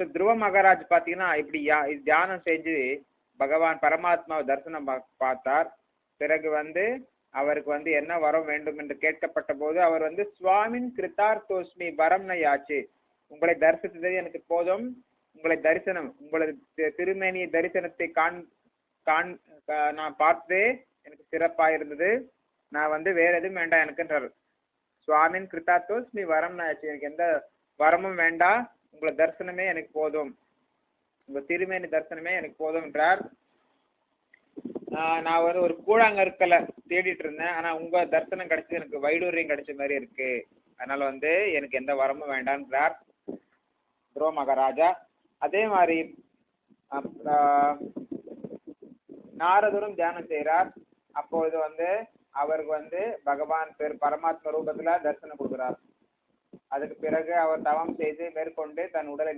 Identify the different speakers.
Speaker 1: So துருவ மகாராஜ் பார்த்தீங்கன்னா இப்படி தியானம் செஞ்சு பகவான் பரமாத்மாவை தரிசனம் பார்த்தார். பிறகு அவருக்கு என்ன வரம் வேண்டும் என்று கேட்கப்பட்ட போது அவர் சுவாமின் கிருத்தார்த்தோஸ்மி வரம் நயாச்சு, உங்களை தரிசித்தது எனக்கு போதும், உங்களை தரிசனம் உங்களது திருமேனி தரிசனத்தை நான் பார்த்ததே எனக்கு சிறப்பா இருந்தது, நான் வேற எதுவும் வேண்டாம் எனக்குன்றார். சுவாமின் கிருத்தார்த்தோஸ்மி வரம் நயாச்சு, எனக்கு எந்த வரமும் வேண்டாம், உங்களை தரிசனமே எனக்கு போதும், உங்க திருமேனி தரிசனமே எனக்கு போதும் என்றார். நான் ஒரு கூழாங்கற்களை தேடிட்டு இருந்தேன், ஆனா உங்க தரிசனம் கிடைச்சது எனக்கு வைடூரியம் கிடைச்ச மாதிரி இருக்கு, அதனால எனக்கு எந்த வரமும் வேண்டான்றார் துருவ மகாராஜா. அதே மாதிரி நாரதரும் தியானம் செய்கிறார். அப்பொழுது அவருக்கு பகவான் பரமாத்மா ரூபத்துல தரிசனம் கொடுக்கிறார். அதுக்கு பிறகு அவர் தவம் செய்து மேற்கொண்டு தன் உடலை